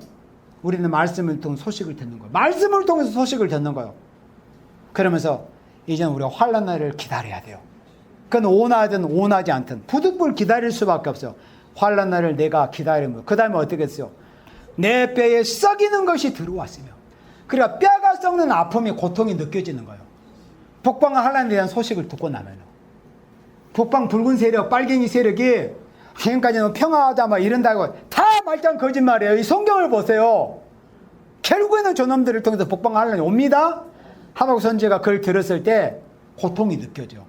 우리는 말씀을 통해 소식을 듣는 거예요. 말씀을 통해서 소식을 듣는 거예요. 그러면서 이제는 우리가 환란 날을 기다려야 돼요. 그건 원하든 원하지 않든 부득불 기다릴 수밖에 없어요. 환란 날을 내가 기다리면 그 다음에 어떻게 했어요? 내 뼈에 썩이는 것이 들어왔으며, 그러니까 뼈가 썩는 아픔이 고통이 느껴지는 거예요. 북방 환란에 대한 소식을 듣고 나면 북방 붉은 세력, 빨갱이 세력이 지금까지는 평화하다 막 이런다고 다 말짱 거짓말이에요. 이 성경을 보세요. 결국에는 저놈들을 통해서 북방 환란이 옵니다. 하박국 선지자가 그걸 들었을 때 고통이 느껴져.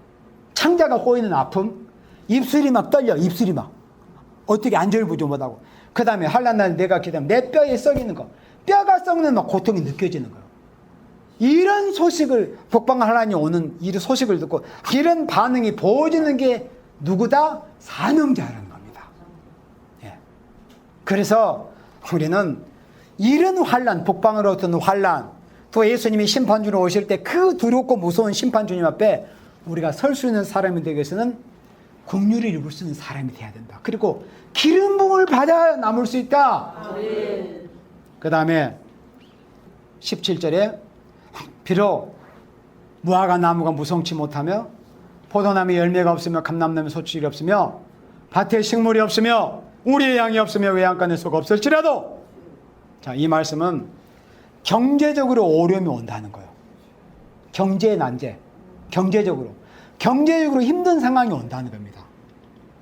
창자가 꼬이는 아픔, 입술이 막 떨려. 입술이 막 어떻게 안절부절 못하고, 그 다음에 환란 날 내가 기다리면 내 뼈에 썩이는 거, 뼈가 썩는 막 고통이 느껴지는 거예요. 이런 소식을, 북방 환란이 오는 이 소식을 듣고 이런 반응이 보여지는 게 누구다? 사명자라는 겁니다. 예. 그래서 우리는 이런 환란, 북방으로부터 환란, 또 예수님이 심판주로 오실 때 그 두렵고 무서운 심판주님 앞에 우리가 설 수 있는 사람이 되기 위해서는 긍휼을 입을 수 있는 사람이 돼야 된다. 그리고 기름 부음을 받아 남을 수 있다. 그 다음에 17절에 비록 무화과 나무가 무성치 못하며 포도나무에 열매가 없으며 감람나무에 소출이 없으며 밭에 식물이 없으며 우리의 양이 없으며 외양간에 소가 없을지라도, 자, 이 말씀은 경제적으로 어려움이 온다는 거예요. 경제 난제, 경제적으로 힘든 상황이 온다는 겁니다.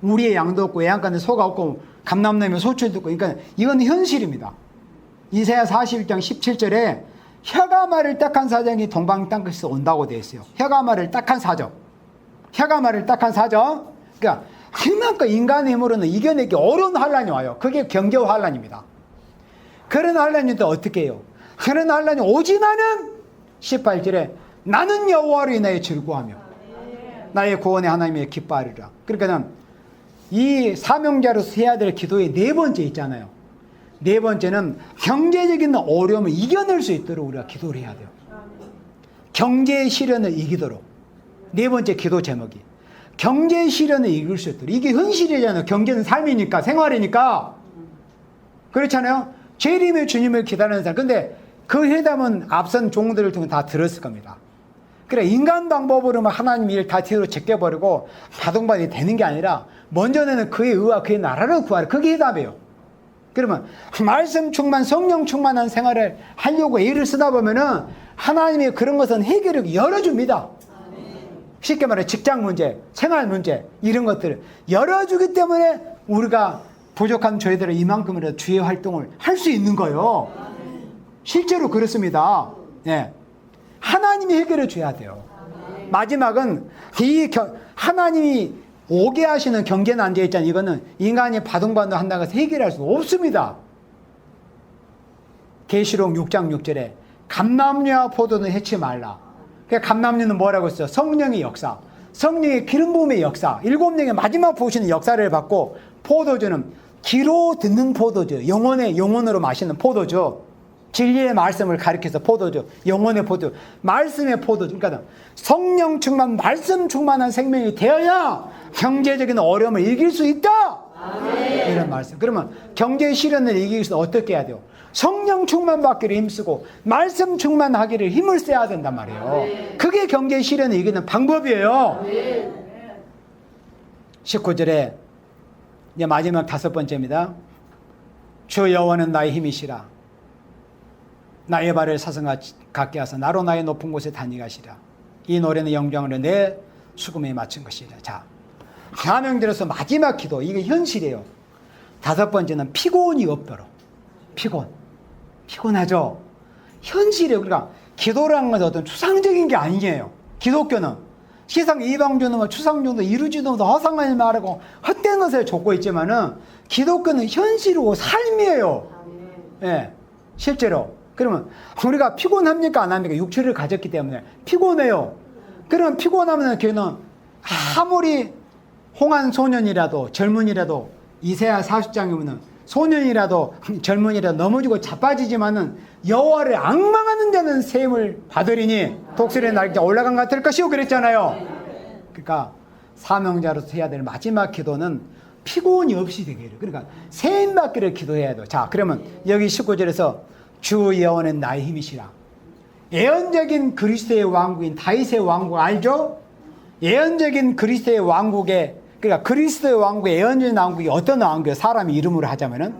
우리의 양도 없고 외양간에 소가 없고 감람나무에 소출도 없고, 그러니까 이건 현실입니다. 이사야 41장 17절에 혀가 말을 딱한 사정이 동방 땅끝에서 온다고 되어 있어요. 혀가 말을 딱한 사정. 그러니까 그만큼 인간의 힘으로는 이겨내기 어려운 환란이 와요. 그게 경제 환란입니다. 그런 환란인데 어떻게 해요? 그런 환란이 오지만은 18절에 나는 여호와로 인하여 즐거워하며 나의 구원의 하나님에 기뻐하리라. 그러니까 이 사명자로서 해야 될 기도의 네 번째 있잖아요. 네 번째는 경제적인 어려움을 이겨낼 수 있도록 우리가 기도를 해야 돼요. 경제의 시련을 이기도록. 네 번째 기도 제목이 경제의 시련을 이길 수 있도록. 이게 현실이잖아요. 경제는 삶이니까, 생활이니까. 그렇잖아요. 재림의 주님을 기다리는 사람. 근데 그 회담은 앞선 종들을 통해 다 들었을 겁니다. 그래, 인간 방법으로 하나님 일 다 뒤로 제껴버리고 바동반이 되는 게 아니라 먼저는 그의 의와 그의 나라를 구하라. 그게 해답이에요. 그러면 말씀 충만, 성령 충만한 생활을 하려고 애를 쓰다 보면은 하나님이 그런 것은 해결을 열어줍니다. 쉽게 말해 직장 문제, 생활 문제 이런 것들을 열어주기 때문에 우리가 부족한 저희들은 이만큼이라도 주의 활동을 할 수 있는 거예요. 실제로 그렇습니다. 예. 하나님이 해결해 줘야 돼요. 마지막은 하나님이 오게 하시는 경제 난제 있잖아요. 이거는 인간이 바둥바둥 한다고 해서 해결할 수 없습니다. 계시록 6장 6절에 감람류와 포도는 해치 말라. 그러니까 감람류는 뭐라고 했어요? 성령의 역사, 성령의 기름 부음의 역사, 7명의 마지막 보시는 역사를 받고, 포도주는 귀로 듣는 포도주, 영혼으로 마시는 포도주, 진리의 말씀을 가리켜서 포도주, 영혼의 포도주, 말씀의 포도주. 그러니까 성령 충만, 말씀 충만한 생명이 되어야 경제적인 어려움을 이길 수 있다. 아멘. 이런 말씀. 그러면 경제 시련을 이기기 위해서 어떻게 해야 돼요? 성령 충만 받기를 힘쓰고 말씀 충만하기를 힘을 써야 된단 말이에요. 아멘. 그게 경제 시련을 이기는 방법이에요. 아멘. 19절에 이제 마지막 5번째입니다. 주 여호와는 나의 힘이시라. 나의 발을 사슴 같게 하사 나로 나의 높은 곳에 다니가시라. 이 노래는 영광으로 내 수금에 맞춘 것이라. 자, 사명들에서 마지막 기도, 이게 현실이에요. 5번째는 피곤이 없도록. 피곤. 피곤하죠. 현실에 그러니까 기도라는 것은 어떤 추상적인 게 아니에요. 기독교는 세상 이방주는 뭐 추상주도 이루지도 못하고 허상을 말하고 헛된 것을 좇고 있지만은 기독교는 현실이고 삶이에요. 예, 실제로. 그러면 우리가 피곤합니까 안 합니까? 육체를 가졌기 때문에 피곤해요. 그러면 피곤하면 걔는 아무리 홍한 소년이라도 젊은이라도 이사야 40장이면은 소년이라도 젊은이라도 넘어지고 자빠지지만은 여호와를 앙망하는 자는 셈을 받으리니 독수리의 날개 올라간 것 같을 것이요 그랬잖아요. 그러니까 사명자로서 해야 될 마지막 기도는 피곤이 없이 되게 해요. 그러니까 셈 받기를 기도해야 돼요. 자, 그러면 여기 19절에서 주 여호와는 나의 힘이시라. 예언적인 그리스도의 왕국인 다윗의 왕국 알죠? 예언적인 그리스도의 왕국의 그러니까 그리스도의 왕국의 예언적인 왕국이 어떤 왕국이에요? 사람이 이름으로 하자면은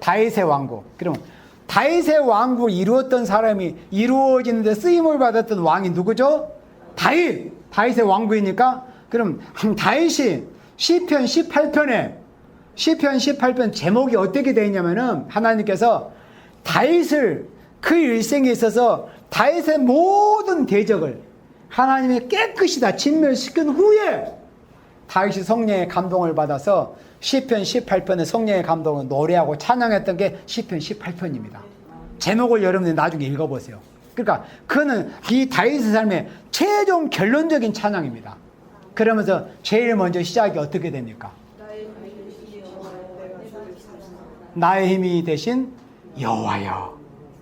다윗의 왕국. 그러면 다윗의 왕국을 이루었던 사람이 이루어지는데 쓰임을 받았던 왕이 누구죠? 다윗의 왕국이니까 그럼 다윗이 시편 18편 제목이 어떻게 되어 있냐면은 하나님께서 다윗을 그 일생에 있어서 다윗의 모든 대적을 하나님이 깨끗이 다 진멸시킨 후에 다윗이 성령의 감동을 받아서 시편 18편의 성령의 감동을 노래하고 찬양했던 게 시편 18편입니다. 제목을 여러분들이 나중에 읽어보세요. 그러니까 그는 이 다윗의 삶의 최종 결론적인 찬양입니다. 그러면서 제일 먼저 시작이 어떻게 됩니까? 나의 힘이 되신 여호와여.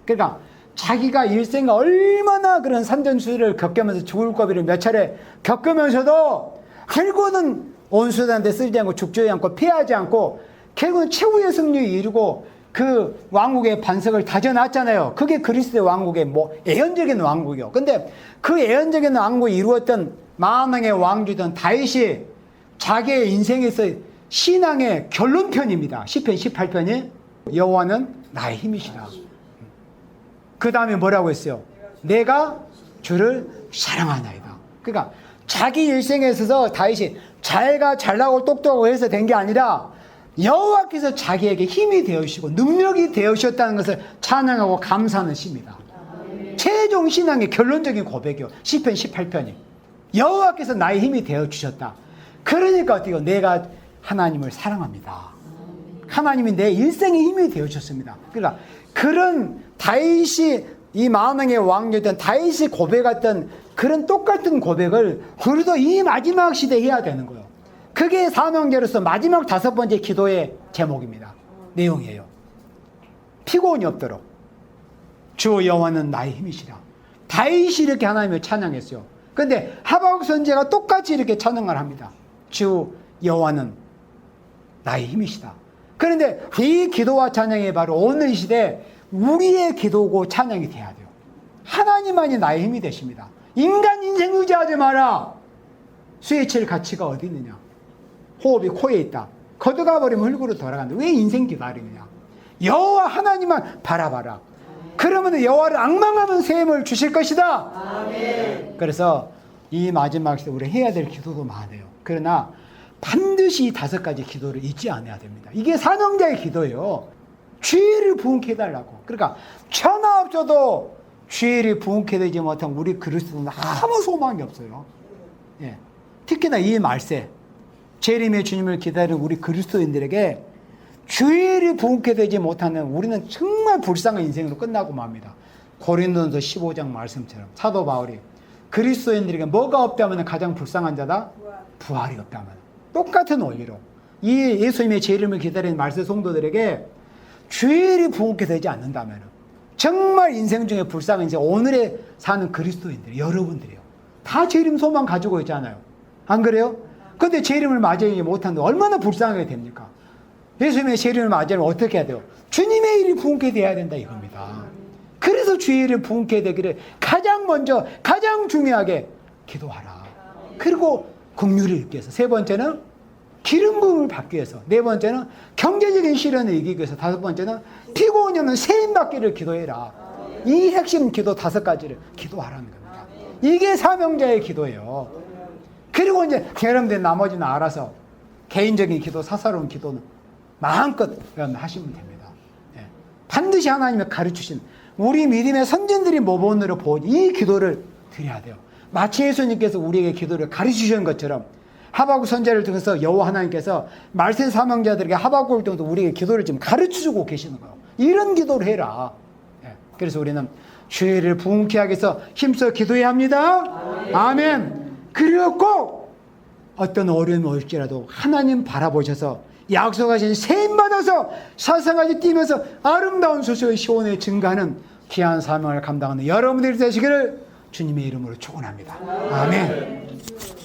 그러니까 자기가 일생에 얼마나 그런 산전수를 겪으면서 죽을 고비를 몇 차례 겪으면서도 결국은 온수단한테 쓰지 않고 죽지 않고 피하지 않고 결국은 최후의 승리를 이루고 그 왕국의 반석을 다져놨잖아요. 그게 그리스도의 왕국의 뭐 예언적인 왕국이요. 근데 그 예언적인 왕국을 이루었던 만왕의 왕주던 다윗이 자기의 인생에서 신앙의 결론편입니다. 시편 18편이 여호와는 나의 힘이시라. 그 다음에 뭐라고 했어요? 내가 주를 사랑하나이다. 그러니까 자기 일생에 있어서 다윗이 잘나고 똑똑하고 해서 된 게 아니라 여호와께서 자기에게 힘이 되어주시고 능력이 되어주셨다는 것을 찬양하고 감사하는 시입니다. 최종 신앙의 결론적인 고백이요. 시편 18편이 여호와께서 나의 힘이 되어주셨다. 그러니까 어떻게 내가 하나님을 사랑합니다. 하나님이 내 일생의 힘이 되어주셨습니다. 그러니까 그런 다윗이 이 만왕의 왕이었던 다윗이 고백했던 그런 똑같은 고백을 우리도 이 마지막 시대에 해야 되는 거예요. 그게 사명자로서 마지막 5번째 기도의 제목입니다. 내용이에요. 피곤이 없도록 주 여호와는 나의 힘이시라. 다윗이 이렇게 하나님을 찬양했어요. 그런데 하박국 선지자가 똑같이 이렇게 찬양을 합니다. 주 여호와는 나의 힘이시다. 그런데 이 기도와 찬양이 바로 오늘 시대에 우리의 기도고 찬양이 돼야 돼요. 하나님만이 나의 힘이 되십니다. 인간 인생 의지하지 마라. 스위치의 가치가 어디 있느냐? 호흡이 코에 있다. 걷어가 버리면 흙으로 돌아간다. 왜 인생 기다리느냐? 여호와 하나님만 바라봐라. 그러면 여호와를 앙망하면 셈을 주실 것이다. 아멘. 그래서 이 마지막 시대 우리 해야 될 기도도 많아요. 그러나 반드시 이 5가지 기도를 잊지 않아야 됩니다. 이게 사명자의 기도예요. 주의를 부응케 해달라고. 그러니까 천하 없어도 주의를 부응케 되지 못한 우리 그리스도는 아무 소망이 없어요. 예. 특히나 이 말세 재림의 주님을 기다리는 우리 그리스도인들에게 주의를 부응케 되지 못하는 우리는 정말 불쌍한 인생으로 끝나고 맙니다. 고린도전서 15장 말씀처럼 사도 바울이 그리스도인들에게 뭐가 없다면 가장 불쌍한 자다? 부활이 없다면. 똑같은 원리로 이 예수님의 재림을 기다리는 말세 성도들에게 주일이 부응케 되지 않는다면 정말 인생 중에 불쌍한 인생 오늘에 사는 그리스도인들 여러분들이요. 다 재림 소망 가지고 있잖아요. 안 그래요? 근데 재림을 맞이하지 못하는데 얼마나 불쌍하게 됩니까? 예수님의 재림을 맞이하면 어떻게 해야 돼요? 주님의 일이 부응케 돼야 된다 이겁니다. 그래서 주의 일을 부응케 되기를 가장 먼저 가장 중요하게 기도하라. 그리고 긍휼을 입기 위해서. 3번째는 기름 부음을 받기 위해서. 4번째는 경제적인 시련을 이기기 위해서. 5번째는 피곤이 없는 세임 받기를 기도해라. 이 핵심 기도 5가지를 기도하라는 겁니다. 이게 사명자의 기도예요. 그리고 이제 여러분들 나머지는 알아서 개인적인 기도, 사사로운 기도는 마음껏 하시면 됩니다. 예. 반드시 하나님이 가르치신 우리 믿음의 선진들이 모범으로 본 이 기도를 드려야 돼요. 마치 예수님께서 우리에게 기도를 가르치신 것처럼 하박국 선지자를 통해서 여호와 하나님께서 말씀 사명자들에게 하박국을 통해서 우리에게 기도를 지금 가르쳐주고 계시는 거예요. 이런 기도를 해라. 그래서 우리는 주의를 부흥케 하기 위해서 힘써 기도해야 합니다. 아멘. 그리고 꼭 어떤 어려움이 올지라도 하나님 바라보셔서 약속하신 세임 받아서 사상까지 뛰면서 아름다운 소식의 시온에 증가하는 귀한 사명을 감당하는 여러분들이 되시기를 주님의 이름으로 축원합니다. 아멘.